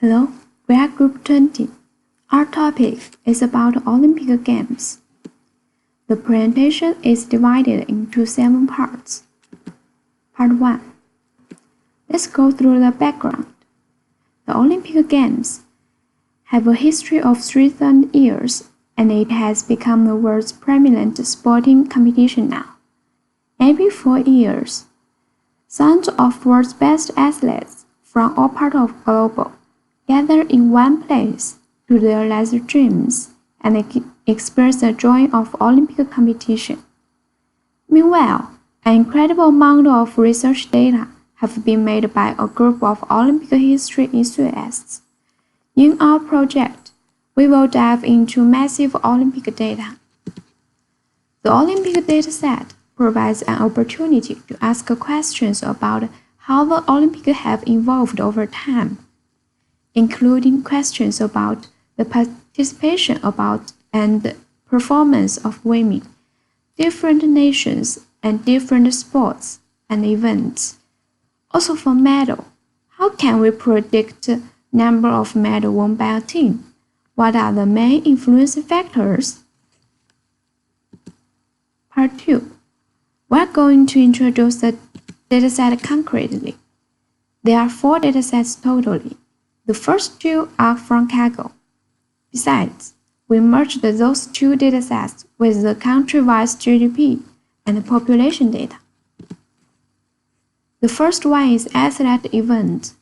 Hello, we are Group 20. Our topic is about Olympic Games. The presentation is divided into 7 parts. Part 1. Let's go through the background. The Olympic Games have a history of 3,000 years, and it has become the world's preeminent sporting competition now. Every 4 years, thousands of world's best athletes from all parts of the globe gather in one place to realize their dreams and experience the joy of Olympic competition. Meanwhile, an incredible amount of research data have been made by a group of Olympic history enthusiasts. In our project, we will dive into massive Olympic data. The Olympic dataset provides an opportunity to ask questions about how the Olympics have evolved over time, including questions about the participation about and performance of women, different nations, and different sports and events. Also for medal, how can we predict number of medals won by a team? What are the main influencing factors? Part 2. We are going to introduce the dataset concretely. There are 4 datasets totally. The first 2 are from Kaggle. Besides, we merged those 2 datasets with the country-wise GDP and population data. The first one is athlete event.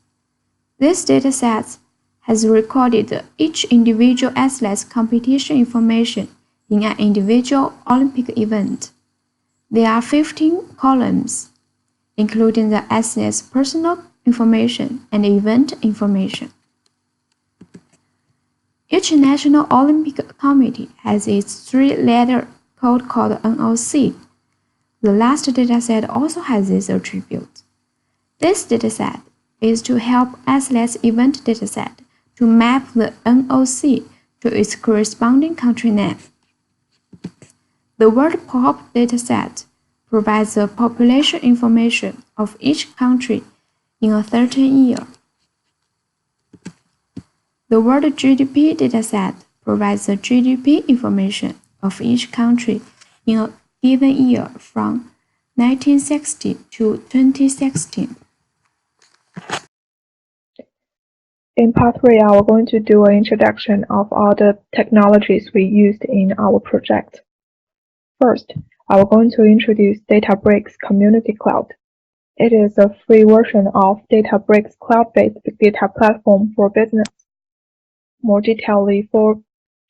This dataset has recorded each individual athlete's competition information in an individual Olympic event. There are 15 columns, including the athlete's personal information and event information. Each National Olympic Committee has its 3-letter code called NOC. The last dataset also has this attribute. This dataset is to help athletes' event dataset to map the NOC to its corresponding country name. The World Pop dataset provides the population information of each country in a certain year. The World GDP dataset provides the GDP information of each country in a given year from 1960 to 2016. In part 3, I will going to do an introduction of all the technologies we used in our project. First, I will going to introduce Databricks Community Cloud. It is a free version of Databricks cloud-based big data platform for business. More detailedly, for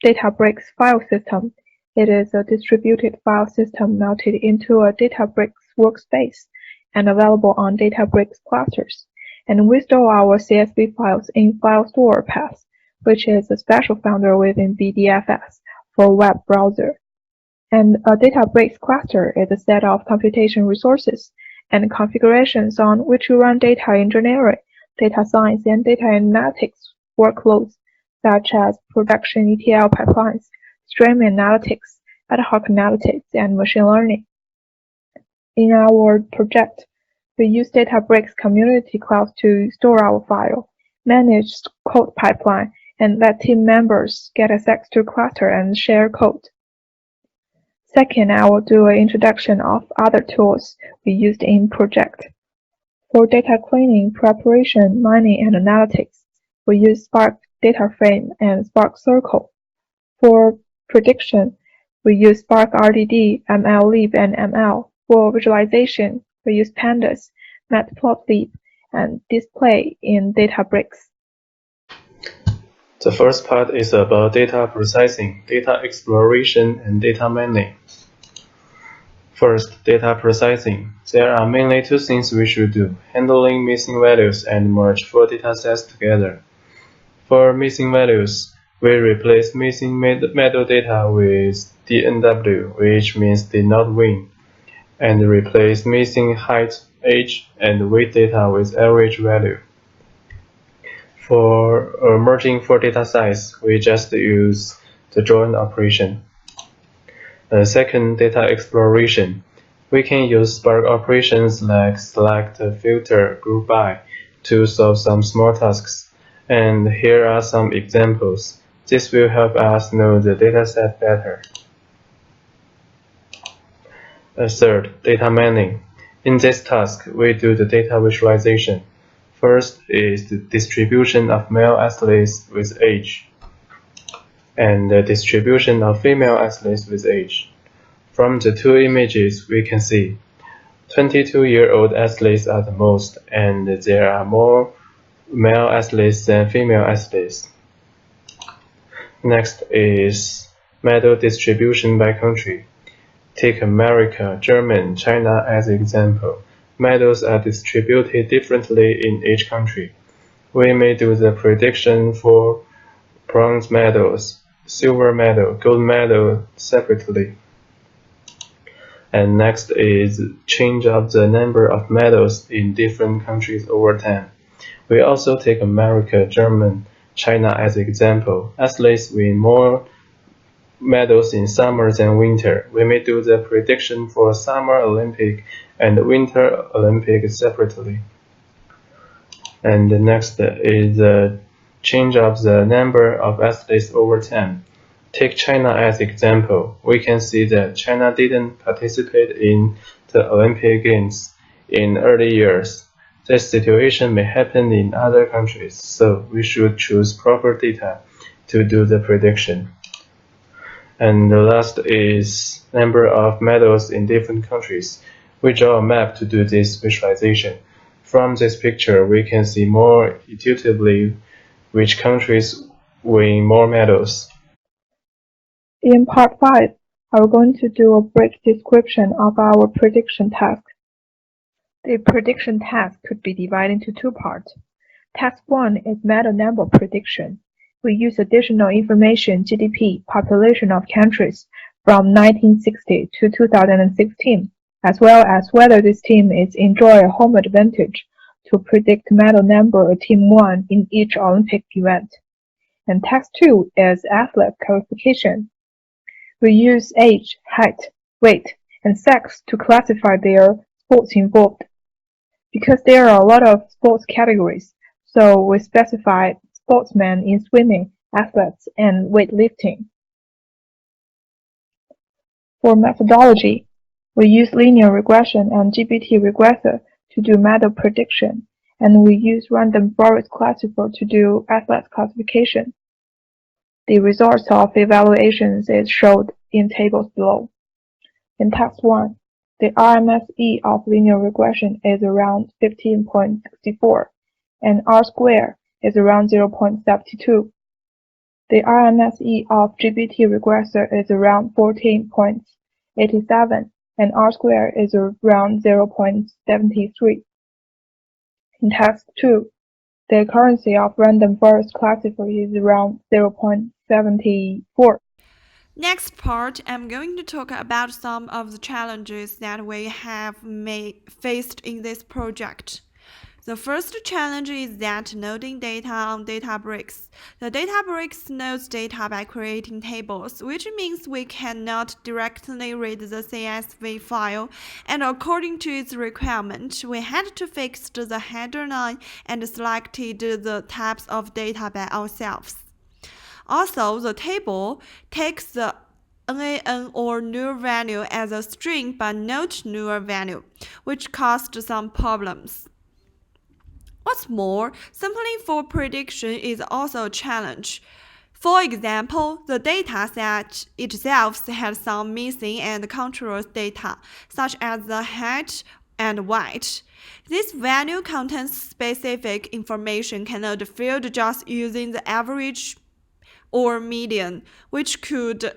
Databricks file system, it is a distributed file system mounted into a Databricks workspace and available on Databricks clusters. And we store our CSV files in File Store path, which is a special folder within BDFS for web browser. And a Databricks cluster is a set of computation resources and configurations on which you run data engineering, data science, and data analytics workloads, such as production ETL pipelines, stream analytics, ad hoc analytics, and machine learning. In our project, we use Databricks Community Cloud to store our file, manage code pipeline, and let team members get access to cluster and share code. Second, I will do an introduction of other tools we used in project. For data cleaning, preparation, mining, and analytics, we use Spark Data Frame and Spark Circle. For prediction, we use Spark RDD, MLlib, and ML. For visualization, we use Pandas, Matplotlib, and Display in Databricks. The first part is about data processing, data exploration, and data mining. First, data processing. There are mainly 2 things we should do: handling missing values and merge 4 datasets together. For missing values, we replace missing medal data with DNW, which means did not win, and replace missing height, age, and weight data with average value. For merging 4 datasets, we just use the join operation. Second, data exploration. We can use Spark operations like select, filter, group by to solve some small tasks. And here are some examples. This will help us know the dataset better. Third, data mining. In this task, we do the data visualization. First is the distribution of male athletes with age, and the distribution of female athletes with age. From the two images, we can see 22-year-old athletes are the most, and there are more male athletes than female athletes. Next is medal distribution by country. Take America, Germany, China as example. Medals are distributed differently in each country. We may do the prediction for bronze medals, silver medal, gold medal separately. And next is change of the number of medals in different countries over time. We also take America, Germany, China as example. Athletes win more medals in summer than winter. We may do the prediction for Summer Olympic and Winter Olympic separately. And the next is the change of the number of athletes over time. Take China as example. We can see that China didn't participate in the Olympic Games in early years. This situation may happen in other countries, so we should choose proper data to do the prediction. And the last is number of medals in different countries. We draw a map to do this visualization. From this picture, we can see more intuitively which countries win more medals. In part 5, I'm going to do a brief description of our prediction task. The prediction task could be divided into two parts. Task 1 is medal number prediction. We use additional information GDP, population of countries from 1960 to 2016, as well as whether this team is enjoy a home advantage to predict medal number a team won in each Olympic event. And task 2 is athlete qualification. We use age, height, weight, and sex to classify their sports involved. Because there are a lot of sports categories, so we specify sportsmen in swimming, athletes, and weightlifting. For methodology, we use linear regression and GPT regressor to do medal prediction, and we use random forest classifier to do athlete classification. The results of evaluations is showed in tables below. In task 1, the RMSE of linear regression is around 15.64, and R-square is around 0.72. The RMSE of GPT regressor is around 14.87, and R-square is around 0.73. In task 2, the accuracy of random forest classifier is around 0.74. Next part, I'm going to talk about some of the challenges that we have faced in this project. The first challenge is that noding data on data bricks. The data bricks nodes data by creating tables, which means we cannot directly read the CSV file, and according to its requirement, we had to fix the header line and selected the types of data by ourselves. Also, the table takes the NaN or null value as a string but not null value, which caused some problems. What's more, sampling for prediction is also a challenge. For example, the dataset itself has some missing and controls data, such as the height and weight. This value contains specific information cannot be filled just using the average or median, which could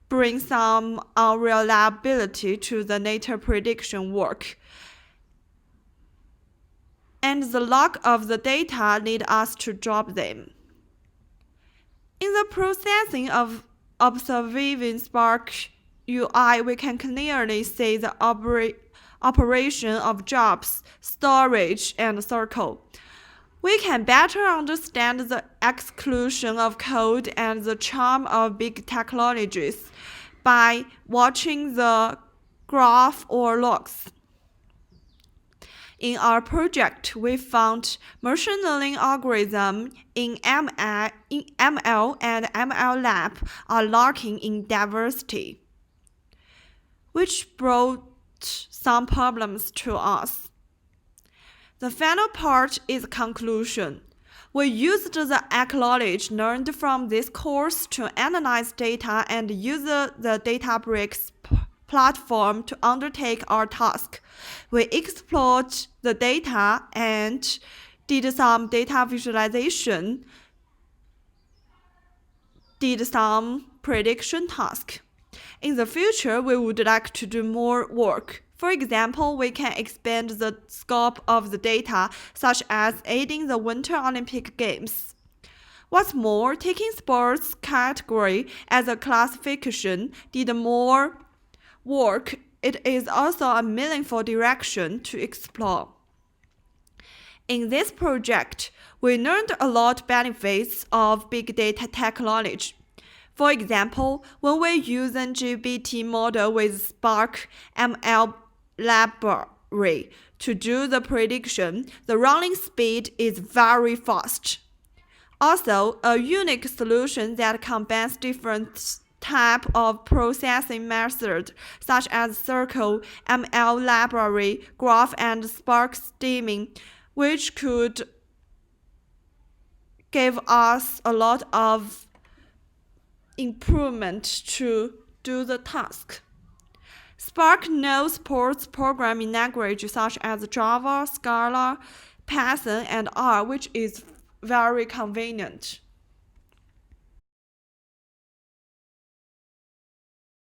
bring some unreliability to the data prediction work. And the lack of the data lead us to drop them. In the processing of observing Spark UI, we can clearly see the operation of jobs, storage, and circle. We can better understand the exclusion of code and the charm of big technologies by watching the graph or logs. In our project, we found machine learning algorithms in ML and MLab are lacking in diversity, which brought some problems to us. The final part is conclusion. We used the acknowledge learned from this course to analyze data and use the Databricks platform to undertake our task. We explored the data and did some data visualization, did some prediction task. In the future, we would like to do more work. For example, we can expand the scope of the data, such as aiding the Winter Olympic Games. What's more, taking sports category as a classification did more work. It is also a meaningful direction to explore. In this project, we learned a lot of benefits of big data technology. For example, when we use an GPT model with Spark ML library to do the prediction, the running speed is very fast. Also, a unique solution that combines different type of processing methods such as Circle, ML library, Graph, and Spark streaming, which could give us a lot of improvement to do the task. Spark now supports programming languages such as Java, Scala, Python, and R, which is very convenient.